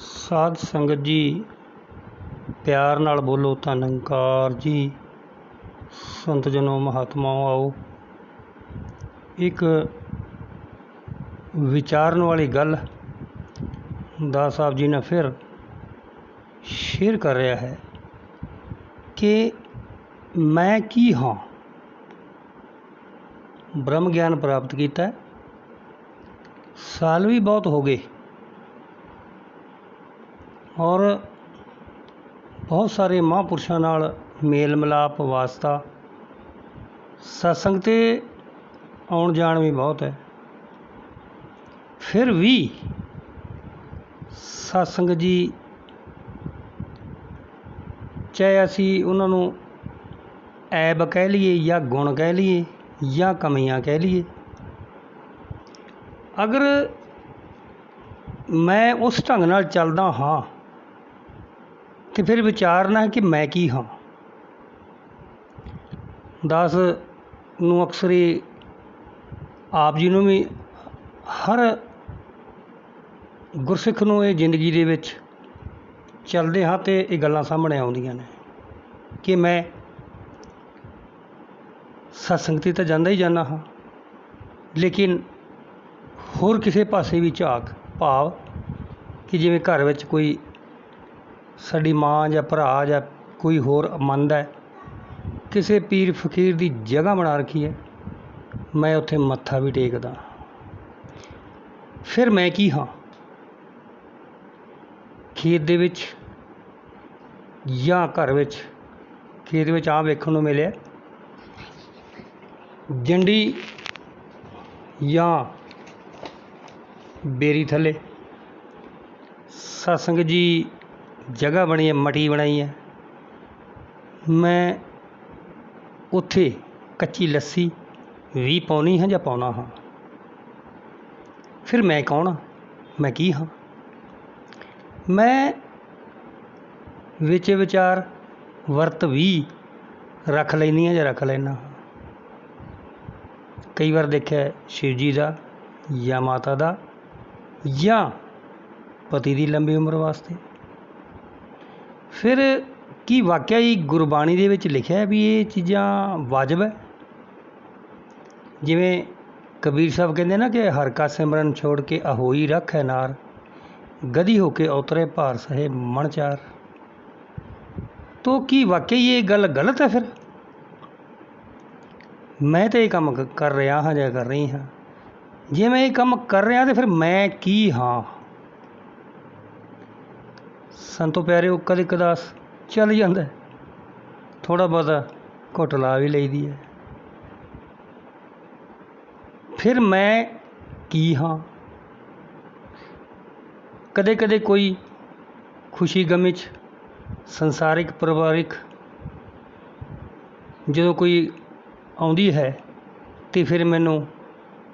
ਸਾਧ ਸੰਗਤ ਜੀ, ਪਿਆਰ ਨਾਲ ਬੋਲੋ ਧੰਨਕਾਰ ਜੀ। ਸੰਤ ਜਨੋ ਮਹਾਤਮਾਓ, ਆਓ ਇੱਕ ਵਿਚਾਰਨ ਵਾਲੀ ਗੱਲ ਦਾਸ ਸਾਹਿਬ ਜੀ ਨੇ ਫਿਰ ਸ਼ੇਅਰ ਕਰ ਰਿਹਾ ਹੈ ਕਿ ਮੈਂ ਕੀ ਹਾਂ। ਬ੍ਰਹਮ ਗਿਆਨ ਪ੍ਰਾਪਤ ਕੀਤਾ, ਸਾਲ ਵੀ ਬਹੁਤ ਹੋ ਗਏ ਔਰ ਬਹੁਤ ਸਾਰੇ ਮਹਾਂਪੁਰਸ਼ਾਂ ਨਾਲ ਮੇਲ ਮਿਲਾਪ ਵਾਸਤਾ, ਸਤਸੰਗ 'ਤੇ ਆਉਣ ਜਾਣ ਵੀ ਬਹੁਤ ਹੈ। ਫਿਰ ਵੀ ਸਤਸੰਗ ਜੀ, ਚਾਹੇ ਅਸੀਂ ਉਹਨਾਂ ਨੂੰ ਐਬ ਕਹਿ ਲਈਏ ਜਾਂ ਗੁਣ ਕਹਿ ਲਈਏ ਜਾਂ ਕਮੀਆਂ ਕਹਿ ਲਈਏ, ਅਗਰ ਮੈਂ ਉਸ ਢੰਗ ਨਾਲ ਚੱਲਦਾ ਹਾਂ ਅਤੇ ਫਿਰ ਵਿਚਾਰਨਾ ਹੈ ਕਿ ਮੈਂ ਕੀ ਹਾਂ। ਦਾਸ ਨੂੰ ਅਕਸਰ ਹੀ, ਆਪ ਜੀ ਨੂੰ ਵੀ, ਹਰ ਗੁਰਸਿੱਖ ਨੂੰ ਇਹ ਜ਼ਿੰਦਗੀ ਦੇ ਵਿੱਚ ਚੱਲਦੇ ਹਾਂ ਅਤੇ ਇਹ ਗੱਲਾਂ ਸਾਹਮਣੇ ਆਉਂਦੀਆਂ ਨੇ ਕਿ ਮੈਂ ਸਤਸੰਗ 'ਤੇ ਤਾਂ ਜਾਂਦਾ ਹੀ ਜਾਂਦਾ ਹਾਂ, ਲੇਕਿਨ ਹੋਰ ਕਿਸੇ ਪਾਸੇ ਵੀ ਝਾਕ, ਭਾਵ ਕਿ ਜਿਵੇਂ ਘਰ ਵਿੱਚ ਕੋਈ ਸਾਡੀ ਮਾਂ ਜਾਂ ਭਰਾ ਜਾਂ ਕੋਈ ਹੋਰ ਮੰਨਦਾ ਹੈ, ਕਿਸੇ ਪੀਰ ਫਕੀਰ ਦੀ ਜਗ੍ਹਾ ਬਣਾ ਰੱਖੀ ਹੈ, ਮੈਂ ਉੱਥੇ ਮੱਥਾ ਵੀ ਟੇਕਦਾ। ਫਿਰ ਮੈਂ ਕੀ ਹਾਂ। ਖੇਤ ਦੇ ਵਿੱਚ ਜਾਂ ਘਰ ਵਿੱਚ, ਖੇਤ ਵਿੱਚ ਆਮ ਵੇਖਣ ਨੂੰ ਮਿਲਿਆ, ਜੰਡੀ ਜਾਂ ਬੇਰੀ ਥੱਲੇ ਸਤਸੰਗ ਜੀ ਜਗ੍ਹਾ ਬਣੀ ਹੈ, ਮਟੀ ਬਣਾਈ ਹੈ, ਮੈਂ ਉੱਥੇ ਕੱਚੀ ਲੱਸੀ ਵੀ ਪਾਉਣੀ ਹਾਂ ਜਾਂ ਪਾਉਣਾ ਹਾਂ। ਫਿਰ ਮੈਂ ਕੌਣ ਹਾਂ, ਮੈਂ ਕੀ ਹਾਂ। ਮੈਂ ਵਿੱਚ ਵਿਚਾਰ ਵਰਤ ਵੀ ਰੱਖ ਲੈਂਦੀ ਹਾਂ ਜਾਂ ਰੱਖ ਲੈਂਦਾ ਹਾਂ। ਕਈ ਵਾਰ ਦੇਖਿਆ ਸ਼ਿਵ ਜੀ ਦਾ ਜਾਂ ਮਾਤਾ ਦਾ ਜਾਂ ਪਤੀ ਦੀ ਲੰਬੀ ਉਮਰ ਵਾਸਤੇ। ਫਿਰ ਕੀ ਵਾਕਿਆ ਹੀ ਗੁਰਬਾਣੀ ਦੇ ਵਿੱਚ ਲਿਖਿਆ ਵੀ ਇਹ ਚੀਜ਼ਾਂ ਵਾਜਬ ਹੈ। ਜਿਵੇਂ ਕਬੀਰ ਸਾਹਿਬ ਕਹਿੰਦੇ ਨਾ ਕਿ ਹਰਿ ਕਾ ਸਿਮਰਨ ਛੋੜ ਕੇ ਅਹੋਈ ਰੱਖੈ ਨਾਰ, ਗਧੀ ਹੋ ਕੇ ਉਤਰੇ ਭਾਰ ਸਹੇ ਮਣ ਚਾਰ। ਤੋ ਕੀ ਵਾਕਿਆ ਹੀ ਇਹ ਗੱਲ ਗਲਤ ਹੈ। ਫਿਰ ਮੈਂ ਤਾਂ ਇਹ ਕੰਮ ਕਰ ਰਿਹਾ ਹਾਂ ਜਾਂ ਕਰ ਰਹੀ ਹਾਂ। ਜੇ ਮੈਂ ਇਹ ਕੰਮ ਕਰ ਰਿਹਾ ਤਾਂ ਫਿਰ ਮੈਂ ਕੀ ਹਾਂ। ਸੰਤੋ ਪਿਆਰਿਓ, ਕਦੇ ਕਦਾਸ ਚੱਲ ਜਾਂਦਾ, ਥੋੜ੍ਹਾ ਬਹੁਤਾ ਘੁੱਟ ਲਾ ਵੀ ਲਈਦੀ ਹੈ। ਫਿਰ ਮੈਂ ਕੀ ਹਾਂ। ਕਦੇ ਕਦੇ ਕੋਈ ਖੁਸ਼ੀ ਗਮੀ 'ਚ, ਸੰਸਾਰਿਕ ਪਰਿਵਾਰਿਕ ਜਦੋਂ ਕੋਈ ਆਉਂਦੀ ਹੈ ਅਤੇ ਫਿਰ ਮੈਨੂੰ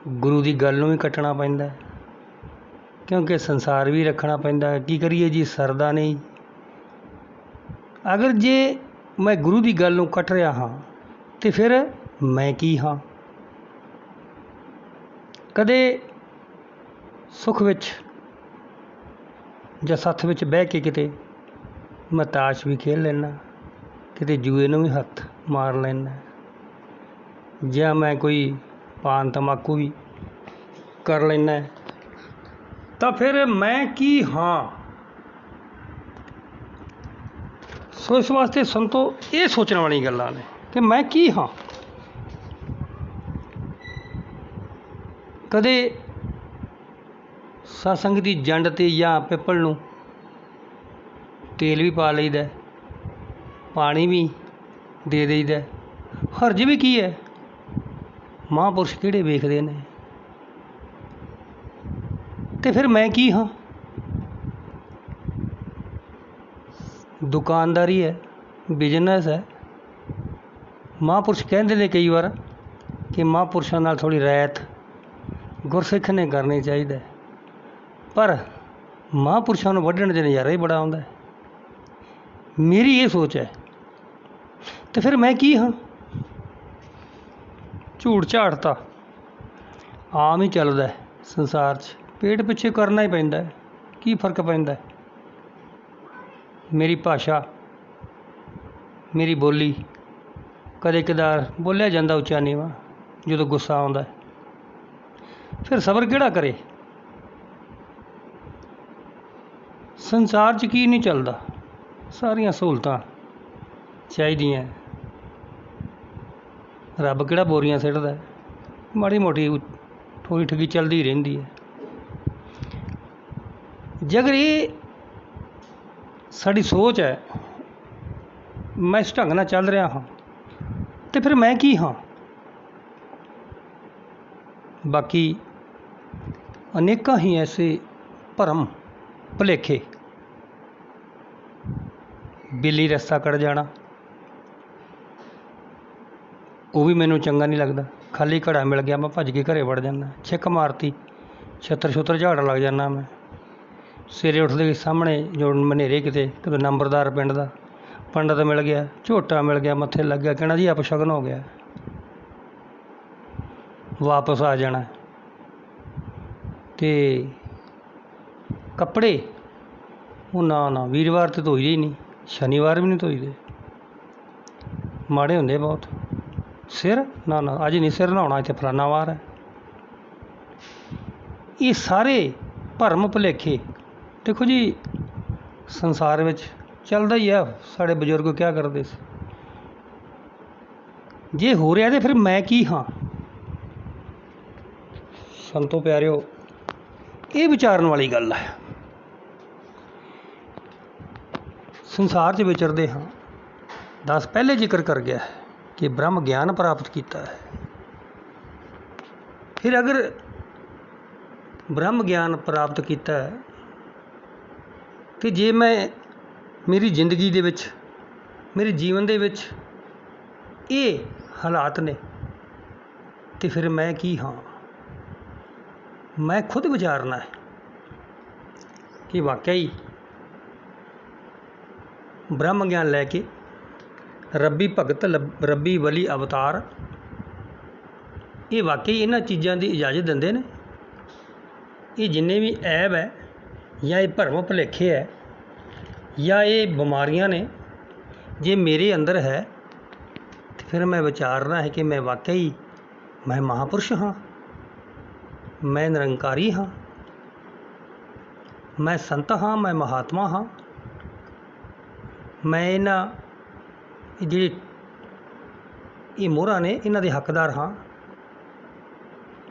ਗੁਰੂ ਦੀ ਗੱਲ ਨੂੰ ਵੀ ਕੱਟਣਾ ਪੈਂਦਾ, ਕਿਉਂਕਿ ਸੰਸਾਰ ਵੀ ਰੱਖਣਾ ਪੈਂਦਾ। ਕੀ ਕਰੀਏ ਜੀ, ਸਰਦਾ ਨਹੀਂ। ਅਗਰ ਜੇ ਮੈਂ ਗੁਰੂ ਦੀ ਗੱਲ ਨੂੰ ਕੱਟ ਰਿਹਾ ਹਾਂ ਅਤੇ ਫਿਰ ਮੈਂ ਕੀ ਹਾਂ। ਕਦੇ ਸੁੱਖ ਵਿੱਚ ਜਾਂ ਸੱਥ ਵਿੱਚ ਬਹਿ ਕੇ ਕਿਤੇ ਮੈਂ ਤਾਸ਼ ਵੀ ਖੇਡ ਲੈਂਦਾ, ਕਿਤੇ ਜੂਏ ਨੂੰ ਵੀ ਹੱਥ ਮਾਰ ਲੈਂਦਾ, ਜਾਂ ਮੈਂ ਕੋਈ ਪਾਨ ਤੰਬਾਕੂ ਵੀ ਕਰ ਲੈਂਦਾ। ਤਾਂ ਫਿਰ ਮੈਂ ਕੀ ਹਾਂ। ਸੋ ਇਸ ਵਾਸਤੇ ਸੰਤੋ, ਇਹ ਸੋਚਣ ਵਾਲੀਆਂ ਗੱਲਾਂ ਨੇ ਕਿ ਮੈਂ ਕੀ ਹਾਂ। ਕਦੇ ਸਤਸੰਗ ਦੀ ਜੰਡ 'ਤੇ ਜਾਂ ਪਿੱਪਲ ਨੂੰ ਤੇਲ ਵੀ ਪਾ ਲਈਦਾ, ਪਾਣੀ ਵੀ ਦੇ ਦੇਈਦਾ। ਹਰਜ ਵੀ ਕੀ ਹੈ, ਮਹਾਂਪੁਰਸ਼ ਕਿਹੜੇ ਵੇਖਦੇ ਨੇ। ਅਤੇ ਫਿਰ ਮੈਂ ਕੀ ਹਾਂ। ਦੁਕਾਨਦਾਰੀ ਹੈ, ਬਿਜ਼ਨਸ ਹੈ। ਮਹਾਂਪੁਰਸ਼ ਕਹਿੰਦੇ ਨੇ ਕਈ ਵਾਰ ਕਿ ਮਹਾਂਪੁਰਸ਼ਾਂ ਨਾਲ ਥੋੜ੍ਹੀ ਰਹਿਤ ਗੁਰਸਿੱਖ ਨੇ ਕਰਨੀ ਚਾਹੀਦਾ, ਪਰ ਮਹਾਂਪੁਰਸ਼ਾਂ ਨੂੰ ਵੱਢਣ 'ਚ ਨਜ਼ਾਰਾ ਹੀ ਬੜਾ ਆਉਂਦਾ। ਮੇਰੀ ਇਹ ਸੋਚ ਹੈ। ਅਤੇ ਫਿਰ ਮੈਂ ਕੀ ਹਾਂ। ਝੂਠ ਝਾੜ ਤਾਂ ਆਮ ਹੀ ਚੱਲਦਾ ਸੰਸਾਰ 'ਚ, ਪੇਟ ਪਿੱਛੇ ਕਰਨਾ ਹੀ ਪੈਂਦਾ। ਕੀ ਫਰਕ ਪੈਂਦਾ। ਮੇਰੀ ਭਾਸ਼ਾ, ਮੇਰੀ ਬੋਲੀ ਕਦੇ ਕਦਾਰ ਬੋਲਿਆ ਜਾਂਦਾ ਉੱਚਾ ਨੀਵਾਂ ਜਦੋਂ ਗੁੱਸਾ ਆਉਂਦਾ। ਫਿਰ ਸਬਰ ਕਿਹੜਾ ਕਰੇ? ਸੰਸਾਰ 'ਚ ਕੀ ਨਹੀਂ ਚੱਲਦਾ, ਸਾਰੀਆਂ ਸਹੂਲਤਾਂ ਚਾਹੀਦੀਆਂ। ਰੱਬ ਕਿਹੜਾ ਬੋਰੀਆਂ ਸਿੱਟਦਾ, ਮਾੜੀ ਮੋਟੀ ਠੋਈ ਠੱਗੀ ਚੱਲਦੀ ਰਹਿੰਦੀ ਹੈ। ਜੇ ਅਗਰ ਇਹ ਸਾਡੀ ਸੋਚ ਹੈ, ਮੈਂ ਇਸ ਢੰਗ ਨਾਲ ਚੱਲ ਰਿਹਾ ਹਾਂ, ਅਤੇ ਫਿਰ ਮੈਂ ਕੀ ਹਾਂ? ਬਾਕੀ ਅਨੇਕਾਂ ਹੀ ਐਸੇ ਭਰਮ ਭੁਲੇਖੇ, ਬਿੱਲੀ ਰਸਤਾ ਕੱਟ ਜਾਣਾ ਉਹ ਵੀ ਮੈਨੂੰ ਚੰਗਾ ਨਹੀਂ ਲੱਗਦਾ। ਖਾਲੀ ਘੜਾ ਮਿਲ ਗਿਆ ਮੈਂ ਭੱਜ ਕੇ ਘਰੇ ਵੜ ਜਾਂਦਾ, ਛਿੱਕ ਮਾਰਤੀ ਛਿੱਤਰ ਛੁੱਤਰ ਝਾੜਨ ਲੱਗ ਜਾਂਦਾ। ਮੈਂ ਸਵੇਰੇ ਉੱਠਦੇ ਸਾਹਮਣੇ ਜੋ ਮਨੇਰੇ ਕਿਤੇ ਨੰਬਰਦਾਰ ਪਿੰਡ ਦਾ ਪੰਡਤ ਮਿਲ ਗਿਆ, ਝੋਟਾ ਮਿਲ ਗਿਆ, ਮੱਥੇ ਲੱਗ ਗਿਆ, ਕਹਿਣਾ ਜੀ ਅਪਸ਼ਗਨ ਹੋ ਗਿਆ, ਵਾਪਸ ਆ ਜਾਣਾ। ਅਤੇ ਕੱਪੜੇ ਉਹ ਨਾ ਵੀਰਵਾਰ 'ਤੇ ਧੋਈਦੇ ਹੀ ਨਹੀਂ, ਸ਼ਨੀਵਾਰ ਵੀ ਨਹੀਂ ਧੋਈਦੇ, ਮਾੜੇ ਹੁੰਦੇ ਬਹੁਤ। ਸਿਰ ਨਾ ਅੱਜ ਨਹੀਂ ਸਿਰ ਨਹਾਉਣਾ, ਇੱਥੇ ਫਲਾਨਾ ਵਾਰ ਹੈ। ਇਹ ਸਾਰੇ ਭਰਮ ਭੁਲੇਖੇ ਦੇਖੋ ਜੀ ਸੰਸਾਰ ਵਿੱਚ ਚੱਲਦਾ ਹੀ ਆ। ਸਾਡੇ ਬਜ਼ੁਰਗ ਕਿਆ ਕਰਦੇ ਸੀ? ਜੇ ਹੋ ਰਿਹਾ ਤਾਂ ਫਿਰ ਮੈਂ ਕੀ ਹਾਂ? ਸੰਤੋ ਪਿਆਰਿਓ, ਇਹ ਵਿਚਾਰਨ ਵਾਲੀ ਗੱਲ ਹੈ। ਸੰਸਾਰ 'ਚ ਵਿਚਰਦੇ ਹਾਂ, ਦਸ ਪਹਿਲੇ ਜ਼ਿਕਰ ਕਰ ਗਿਆ ਹੈ ਕਿ ਬ੍ਰਹਮ ਗਿਆਨ ਪ੍ਰਾਪਤ ਕੀਤਾ ਹੈ। ਫਿਰ ਅਗਰ ਬ੍ਰਹਮ ਗਿਆਨ ਪ੍ਰਾਪਤ ਕੀਤਾ ਹੈ ਕਿ ਜੇ ਮੈਂ ਮੇਰੀ ਜ਼ਿੰਦਗੀ ਦੇ ਵਿੱਚ, ਮੇਰੇ ਜੀਵਨ ਦੇ ਵਿੱਚ ਇਹ ਹਾਲਾਤ ਨੇ, ਅਤੇ ਫਿਰ ਮੈਂ ਕੀ ਹਾਂ? ਮੈਂ ਖੁਦ ਵਿਚਾਰਨਾ ਹੈ ਕਿ ਵਾਕਿਆ ਹੀ ਬ੍ਰਹਮ ਗਿਆਨ ਲੈ ਕੇ ਰੱਬੀ ਭਗਤ, ਰੱਬੀ ਵਲੀ ਅਵਤਾਰ ਇਹ ਵਾਕਈ ਇਹਨਾਂ ਚੀਜ਼ਾਂ ਦੀ ਇਜਾਜ਼ਤ ਦਿੰਦੇ ਨੇ? ਇਹ ਜਿੰਨੇ ਵੀ ਐਬ ਹੈ ਜਾਂ ਇਹ ਭਰਮ ਭੁਲੇਖੇ ਹੈ ਜਾਂ ਇਹ ਬਿਮਾਰੀਆਂ ਨੇ, ਜੇ ਮੇਰੇ ਅੰਦਰ ਹੈ ਤਾਂ ਫਿਰ ਮੈਂ ਵਿਚਾਰਨਾ ਹੈ ਕਿ ਮੈਂ ਵਾਕਈ ਮੈਂ ਮਹਾਂਪੁਰਸ਼ ਹਾਂ, ਮੈਂ ਨਿਰੰਕਾਰੀ ਹਾਂ, ਮੈਂ ਸੰਤ ਹਾਂ, ਮੈਂ ਮਹਾਤਮਾ ਹਾਂ, ਮੈਂ ਇਹਨਾਂ ਜਿਹੜੇ ਇਹ ਮੋਹਰਾਂ ਨੇ ਇਹਨਾਂ ਦੇ ਹੱਕਦਾਰ ਹਾਂ।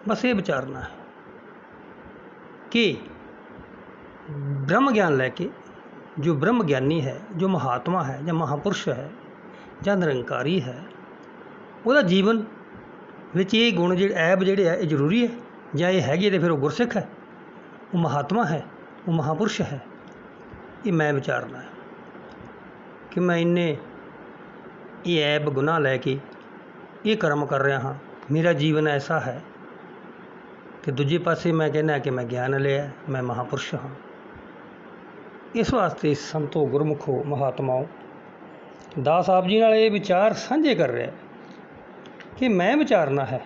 ਬਸ ਇਹ ਵਿਚਾਰਨਾ ਹੈ ਕਿ ਬ੍ਰਹਮ ਗਿਆਨ ਲੈ ਕੇ ਜੋ ਬ੍ਰਹਮ ਗਿਆਨੀ ਹੈ, ਜੋ ਮਹਾਤਮਾ ਹੈ ਜਾਂ ਮਹਾਂਪੁਰਸ਼ ਹੈ ਜਾਂ ਨਿਰੰਕਾਰੀ ਹੈ, ਉਹਦਾ ਜੀਵਨ ਵਿੱਚ ਇਹ ਗੁਣ ਜਿਹੜੇ ਐਬ ਜਿਹੜੇ ਹੈ ਇਹ ਜ਼ਰੂਰੀ ਹੈ ਜਾਂ ਇਹ ਹੈਗੇ ਤਾਂ ਫਿਰ ਉਹ ਗੁਰਸਿੱਖ ਹੈ, ਉਹ ਮਹਾਤਮਾ ਹੈ, ਉਹ ਮਹਾਂਪੁਰਸ਼ ਹੈ। ਇਹ ਮੈਂ ਵਿਚਾਰਨਾ ਹੈ ਕਿ ਮੈਂ ਇੰਨੇ ਇਹ ਐਬ ਗੁਨਾਹ ਲੈ ਕੇ ਇਹ ਕਰਮ ਕਰ ਰਿਹਾ ਹਾਂ। ਮੇਰਾ ਜੀਵਨ ਐਸਾ ਹੈ ਕਿ ਦੂਜੇ ਪਾਸੇ ਮੈਂ ਕਹਿੰਦਾ ਕਿ ਮੈਂ ਗਿਆਨ ਲਿਆ, ਮੈਂ ਮਹਾਂਪੁਰਸ਼ ਹਾਂ। ਇਸ ਵਾਸਤੇ ਸੰਤੋ, ਗੁਰਮੁਖੋ, ਮਹਾਤਮਾਓ, ਦਾਸ ਆਪ ਜੀ ਨਾਲ ਇਹ ਵਿਚਾਰ ਸਾਂਝੇ ਕਰ ਰਿਹਾ ਕਿ ਮੈਂ ਵਿਚਾਰਨਾ ਹੈ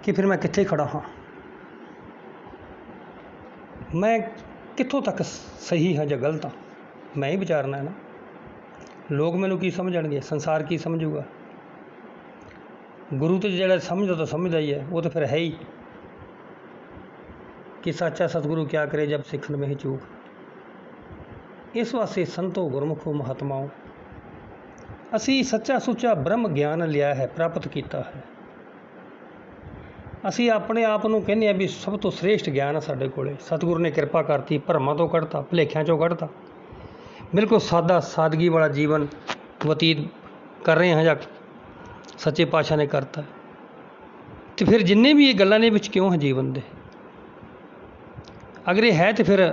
ਕਿ ਫਿਰ ਮੈਂ ਕਿੱਥੇ ਖੜ੍ਹਾ ਹਾਂ, ਮੈਂ ਕਿੱਥੋਂ ਤੱਕ ਸਹੀ ਹਾਂ ਜਾਂ ਗਲਤ ਹਾਂ। ਮੈਂ ਹੀ ਵਿਚਾਰਨਾ ਹੈ ਨਾ। ਲੋਕ ਮੈਨੂੰ ਕੀ ਸਮਝਣਗੇ, ਸੰਸਾਰ ਕੀ ਸਮਝੂਗਾ? ਗੁਰੂ 'ਤੇ ਜਿਹੜਾ ਸਮਝਦਾ ਤਾਂ ਸਮਝਦਾ ਹੀ ਹੈ, ਉਹ ਤਾਂ ਫਿਰ ਹੈ ਹੀ ਕਿ ਸਾਚਾ ਸਤਿਗੁਰੂ ਕਿਆ ਕਰੇ ਜਬ ਸਿੱਖਣ ਮੇਂ ਹੀ ਚੂਕ। ਇਸ ਵਾਸਤੇ ਸੰਤੋ, ਗੁਰਮੁਖੋ, ਮਹਾਤਮਾਓ, ਅਸੀਂ ਸੱਚਾ ਸੁੱਚਾ ਬ੍ਰਹਮ ਗਿਆਨ ਲਿਆ ਹੈ, ਪ੍ਰਾਪਤ ਕੀਤਾ ਹੈ। ਅਸੀਂ ਆਪਣੇ ਆਪ ਨੂੰ ਕਹਿੰਦੇ ਹਾਂ ਵੀ ਸਭ ਤੋਂ ਸ੍ਰੇਸ਼ਟ ਗਿਆਨ ਹੈ ਸਾਡੇ ਕੋਲ। ਸਤਿਗੁਰੂ ਨੇ ਕਿਰਪਾ ਕਰਤੀ, ਭਰਮਾਂ ਤੋਂ ਕੱਢਤਾ, ਭੁਲੇਖਿਆਂ 'ਚੋਂ ਕੱਢਤਾ, ਬਿਲਕੁਲ ਸਾਦਗੀ ਵਾਲਾ ਜੀਵਨ ਬਤੀਤ ਕਰ ਰਹੇ ਹਾਂ ਜਾਂ ਸੱਚੇ ਪਾਤਸ਼ਾਹ ਨੇ ਕਰਤਾ। ਅਤੇ ਫਿਰ ਜਿੰਨੇ ਵੀ ਇਹ ਗੱਲਾਂ ਨੇ ਵਿੱਚ ਕਿਉਂ ਹੈ ਜੀਵਨ ਦੇ? ਅਗਰ ਇਹ ਹੈ ਤਾਂ ਫਿਰ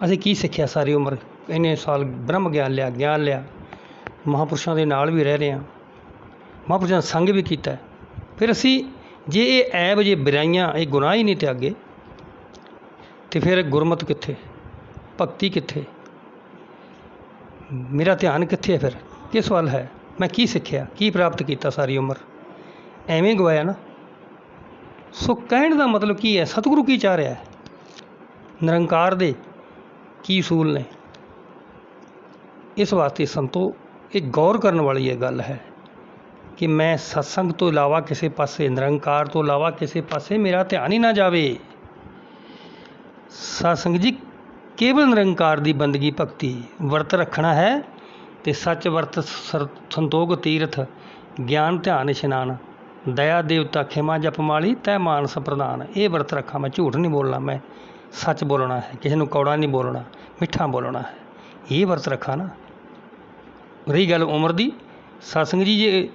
ਅਸੀਂ ਕੀ ਸਿੱਖਿਆ ਸਾਰੀ ਉਮਰ? ਇੰਨੇ ਸਾਲ ਬ੍ਰਹਮ ਗਿਆਨ ਲਿਆ, ਮਹਾਂਪੁਰਸ਼ਾਂ ਦੇ ਨਾਲ ਵੀ ਰਹਿ ਰਹੇ ਹਾਂ, ਮਹਾਂਪੁਰਸ਼ਾਂ ਦਾ ਸੰਗ ਵੀ ਕੀਤਾ। ਫਿਰ ਅਸੀਂ ਜੇ ਇਹ ਐਬ, ਜੇ ਬੁਰਾਈਆਂ, ਇਹ ਗੁਨਾਹ ਹੀ ਨਹੀਂ ਤਿਆਗੇ, ਅਤੇ ਫਿਰ ਗੁਰਮਤਿ ਕਿੱਥੇ, ਭਗਤੀ ਕਿੱਥੇ, ਮੇਰਾ ਧਿਆਨ ਕਿੱਥੇ ਹੈ? ਫਿਰ ਕਿਸ ਵੱਲ ਹੈ? ਮੈਂ ਕੀ ਸਿੱਖਿਆ, ਕੀ ਪ੍ਰਾਪਤ ਕੀਤਾ ਸਾਰੀ ਉਮਰ? ਐਵੇਂ ਗਵਾਇਆ ਨਾ। ਸੋ ਕਹਿਣ ਦਾ ਮਤਲਬ ਕੀ ਹੈ? ਸਤਿਗੁਰੂ ਕੀ ਚਾਹ ਰਿਹਾ ਹੈ? ਨਿਰੰਕਾਰ ਦੇ ਕੀ ਅਸੂਲ ਨੇ? ਇਸ ਵਾਸਤੇ ਸੰਤੋ ਇਹ ਗੌਰ ਕਰਨ ਵਾਲੀ ਇਹ ਗੱਲ ਹੈ ਕਿ ਮੈਂ ਸਤਸੰਗ ਤੋਂ ਇਲਾਵਾ ਕਿਸੇ ਪਾਸੇ, ਨਿਰੰਕਾਰ ਤੋਂ ਇਲਾਵਾ ਕਿਸੇ ਪਾਸੇ ਮੇਰਾ ਧਿਆਨ ਹੀ ਨਾ ਜਾਵੇ। ਸਤਸੰਗ ਜੀ ਕੇਵਲ ਨਿਰੰਕਾਰ ਦੀ ਬੰਦਗੀ ਭਗਤੀ, ਵਰਤ ਰੱਖਣਾ ਹੈ ਤੇ ਸੱਚ ਵਰਤ ਸੰਤੋਖ ਤੀਰਥ, ਗਿਆਨ ਧਿਆਨ ਇਸ਼ਨਾਨ, ਦਇਆ ਦੇਵਤਾ ਖਿਮਾ ਜਪਮਾਲੀ, ਤੈ ਮਾਨਸ ਪ੍ਰਧਾਨ। ਇਹ ਵਰਤ ਰੱਖਾਂ, ਮੈਂ ਝੂਠ ਨਹੀਂ ਬੋਲਣਾ, ਮੈਂ ਸੱਚ ਬੋਲਣਾ ਹੈ, ਕਿਸੇ ਨੂੰ ਕੌੜਾ ਨਹੀਂ ਬੋਲਣਾ, ਮਿੱਠਾ ਬੋਲਣਾ ਹੈ। ਇਹ ਵਰਤ ਰੱਖਾਂ ਨਾ। ਰਹੀ ਗੱਲ ਉਮਰ ਦੀ, ਸਤਸੰਗ ਜੀ ਜੇ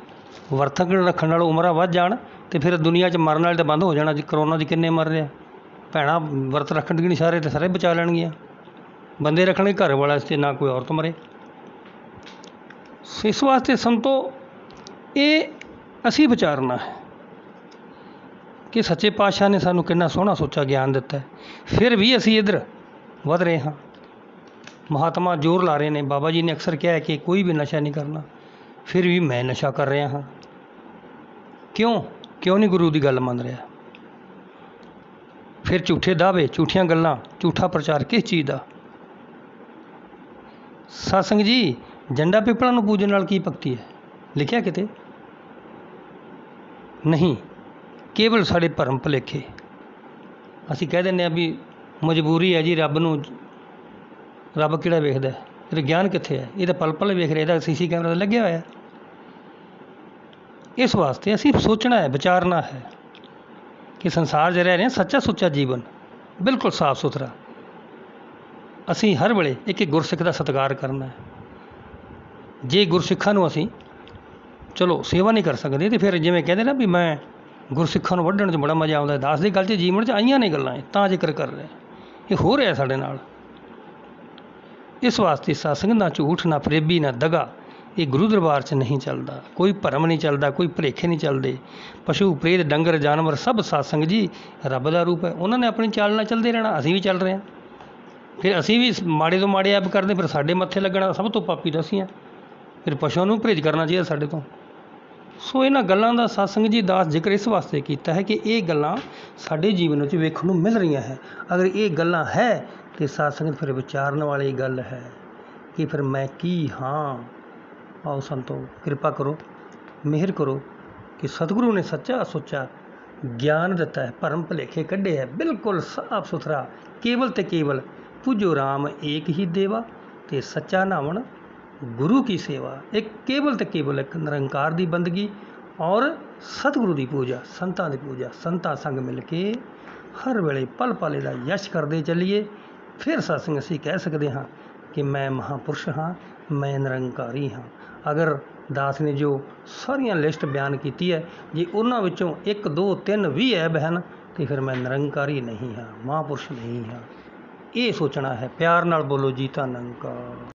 ਵਰਤ ਰੱਖਣ ਨਾਲ ਉਮਰਾਂ ਵੱਧ ਜਾਣ ਤੇ ਫਿਰ ਦੁਨੀਆ 'ਚ ਮਰਨ ਵਾਲੇ ਤਾਂ ਬੰਦ ਹੋ ਜਾਣਾ। ਜੀ ਕਰੋਨਾ 'ਚ ਕਿੰਨੇ ਮਰ ਰਿਹਾ, ਭੈਣਾਂ ਵਰਤ ਰੱਖਣਗੇ ਨਹੀਂ ਸਾਰੇ, ਤੇ ਸਾਰੇ ਬਚਾ ਲੈਣਗੀਆਂ। ਬੰਦੇ ਰੱਖਣਗੇ ਘਰ ਵਾਲਾ ਤੇ ਨਾ ਕੋਈ ਔਰਤ ਮਰੇ। ਇਸ ਵਾਸਤੇ ਸੰਤੋ ਇਹ ਅਸੀਂ ਵਿਚਾਰਨਾ ਹੈ ਕਿ ਸੱਚੇ ਪਾਤਸ਼ਾਹ ਨੇ ਸਾਨੂੰ ਕਿੰਨਾ ਸੋਹਣਾ ਸੁੱਚਾ ਗਿਆਨ ਦਿੱਤਾ ਹੈ, ਫਿਰ ਵੀ ਅਸੀਂ ਇੱਧਰ ਵਧ ਰਹੇ ਹਾਂ। ਮਹਾਤਮਾ ਜ਼ੋਰ ਲਾ ਰਹੇ ਨੇ, ਬਾਬਾ ਜੀ ਨੇ ਅਕਸਰ ਕਿਹਾ ਹੈ ਕਿ ਕੋਈ ਵੀ ਨਸ਼ਾ ਨਹੀਂ ਕਰਨਾ, ਫਿਰ ਵੀ ਮੈਂ ਨਸ਼ਾ ਕਰ ਰਿਹਾ ਹਾਂ। ਕਿਉਂ ਨਹੀਂ ਗੁਰੂ ਦੀ ਗੱਲ ਮੰਨ ਰਿਹਾ? ਫਿਰ ਝੂਠੇ ਦਾਅਵੇ, ਝੂਠੀਆਂ ਗੱਲਾਂ, ਝੂਠਾ ਪ੍ਰਚਾਰ ਕਿਸ ਚੀਜ਼ ਦਾ? ਸਤਸੰਗ ਜੀ ਜੰਡਾ ਪਿੱਪਲਾਂ ਨੂੰ ਪੂਜਣ ਨਾਲ ਕੀ ਭਗਤੀ ਹੈ? ਲਿਖਿਆ ਕਿਤੇ ਨਹੀਂ। ਕੇਵਲ ਸਾਡੇ ਭਰਮ ਭੁਲੇਖੇ। ਅਸੀਂ ਕਹਿ ਦਿੰਦੇ ਹਾਂ ਵੀ ਮਜਬੂਰੀ ਹੈ ਜੀ, ਰੱਬ ਕਿਹੜਾ ਵੇਖਦਾ, ਇਹਦਾ ਗਿਆਨ ਕਿੱਥੇ ਹੈ? ਇਹ ਤਾਂ ਪਲ ਪਲ ਵੇਖ ਰਿਹਾ, ਇਹਦਾ CC ਕੈਮਰਾ ਤਾਂ ਲੱਗਿਆ ਹੋਇਆ। ਇਸ ਵਾਸਤੇ ਅਸੀਂ ਸੋਚਣਾ ਹੈ, ਵਿਚਾਰਨਾ ਹੈ ਕਿ ਸੰਸਾਰ 'ਚ ਰਹਿ ਰਹੇ ਹਾਂ ਸੱਚਾ ਸੁੱਚਾ ਜੀਵਨ, ਬਿਲਕੁਲ ਸਾਫ ਸੁਥਰਾ। ਅਸੀਂ ਹਰ ਵੇਲੇ ਇੱਕ ਗੁਰਸਿੱਖ ਦਾ ਸਤਿਕਾਰ ਕਰਨਾ ਹੈ। ਜੇ ਗੁਰਸਿੱਖਾਂ ਨੂੰ ਅਸੀਂ ਚਲੋ ਸੇਵਾ ਨਹੀਂ ਕਰ ਸਕਦੇ ਤੇ ਫਿਰ ਜਿਵੇਂ ਕਹਿੰਦੇ ਨਾ ਵੀ ਮੈਂ ਗੁਰਸਿੱਖਾਂ ਨੂੰ ਵੱਢਣ 'ਚ ਬੜਾ ਮਜ਼ਾ ਆਉਂਦਾ। ਦਾਸ ਦੀ ਗੱਲ 'ਚ ਜੀਵਨ 'ਚ ਆਈਆਂ ਨੇ ਗੱਲਾਂ, ਤਾਂ ਜ਼ਿਕਰ ਕਰ ਰਿਹਾ। ਇਹ ਹੋ ਰਿਹਾ ਸਾਡੇ ਨਾਲ। ਇਸ ਵਾਸਤੇ ਸਤਸੰਗ ਨਾ ਝੂਠ, ਨਾ ਫਰੇਬੀ, ਨਾ ਦਗਾ, ਇਹ ਗੁਰੂ ਦਰਬਾਰ 'ਚ ਨਹੀਂ ਚੱਲਦਾ। ਕੋਈ ਭਰਮ ਨਹੀਂ ਚੱਲਦਾ, ਕੋਈ ਭੁਲੇਖੇ ਨਹੀਂ ਚੱਲਦੇ। ਪਸ਼ੂ ਪ੍ਰੇਤ ਡੰਗਰ ਜਾਨਵਰ ਸਭ ਸਤਸੰਗ ਜੀ ਰੱਬ ਦਾ ਰੂਪ ਹੈ। ਉਹਨਾਂ ਨੇ ਆਪਣੀ ਚਾਲ ਨਾਲ ਚੱਲਦੇ ਰਹਿਣਾ, ਅਸੀਂ ਵੀ ਚੱਲ ਰਹੇ ਹਾਂ। ਫਿਰ ਅਸੀਂ ਵੀ ਮਾੜੇ ਤੋਂ ਮਾੜੇ ਐਬ ਕਰਦੇ, ਫਿਰ ਸਾਡੇ ਮੱਥੇ ਲੱਗਣਾ ਸਭ ਤੋਂ ਪਾਪੀ ਤਾਂ ਅਸੀਂ ਹਾਂ। ਫਿਰ ਪਸ਼ੂਆਂ ਨੂੰ ਪਰਹੇਜ਼ ਕਰਨਾ ਚਾਹੀਦਾ ਸਾਡੇ ਤੋਂ। ਸੋ ਇਹਨਾਂ ਗੱਲਾਂ ਦਾ ਸਤਸੰਗ ਜੀ ਦਾਸ ਜ਼ਿਕਰ ਇਸ ਵਾਸਤੇ ਕੀਤਾ ਹੈ ਕਿ ਇਹ ਗੱਲਾਂ ਸਾਡੇ ਜੀਵਨ ਵਿੱਚ ਵੇਖਣ ਨੂੰ ਮਿਲ ਰਹੀਆਂ ਹੈ। ਅਗਰ ਇਹ ਗੱਲਾਂ ਹੈ ਤੇ ਸਤਸੰਗ ਫਿਰ ਵਿਚਾਰਨ ਵਾਲੀ ਗੱਲ ਹੈ ਕਿ ਫਿਰ ਮੈਂ ਕੀ ਹਾਂ। ਆਓ ਸੰਤੋ ਕਿਰਪਾ ਕਰੋ, ਮਿਹਰ ਕਰੋ ਕਿ ਸਤਿਗੁਰੂ ਨੇ ਸੱਚਾ ਸੁੱਚਾ ਗਿਆਨ ਦਿੱਤਾ ਹੈ, ਭਰਮ ਭੁਲੇਖੇ ਕੱਢੇ ਹੈ, ਬਿਲਕੁਲ ਸਾਫ ਸੁਥਰਾ। ਕੇਵਲ ਤੇ ਕੇਵਲ ਪੂਜੋ ਰਾਮ ਏਕ ਹੀ ਦੇਵਾ, ਤੇ ਸੱਚਾ ਨਾਵਣ ਗੁਰੂ ਕੀ ਸੇਵਾ। ਇੱਕ ਕੇਵਲ ਤੇ ਕੇਵਲ ਇੱਕ ਨਿਰੰਕਾਰ ਦੀ ਬੰਦਗੀ ਔਰ ਸਤਿਗੁਰੂ ਦੀ ਪੂਜਾ, ਸੰਤਾਂ ਦੀ ਪੂਜਾ, ਸੰਤਾਂ ਸੰਗ ਮਿਲ ਕੇ ਹਰ ਵੇਲੇ ਪਲ ਪਲ ਇਹਦਾ ਯਸ਼ ਕਰਦੇ ਚੱਲੀਏ। ਫਿਰ ਸਤਸੰਗ ਅਸੀਂ ਕਹਿ ਸਕਦੇ ਹਾਂ ਕਿ ਮੈਂ ਮਹਾਂਪੁਰਸ਼ ਹਾਂ, ਮੈਂ ਨਿਰੰਕਾਰੀ ਹਾਂ। ਅਗਰ ਦਾਸ ਨੇ ਜੋ ਸਾਰੀਆਂ ਲਿਸਟ ਬਿਆਨ ਕੀਤੀ ਹੈ, ਜੇ ਉਹਨਾਂ ਵਿੱਚੋਂ 1 2 3 ਵੀ ਐਬ ਹਨ ਤੇ ਫਿਰ ਮੈਂ ਨਿਰੰਕਾਰੀ ਨਹੀਂ ਹਾਂ, ਮਹਾਂਪੁਰਸ਼ ਨਹੀਂ ਹਾਂ। ਇਹ ਸੋਚਣਾ ਹੈ। ਪਿਆਰ ਨਾਲ ਬੋਲੋ ਜੀ ਧੰਨ ਨਿਰੰਕਾਰ।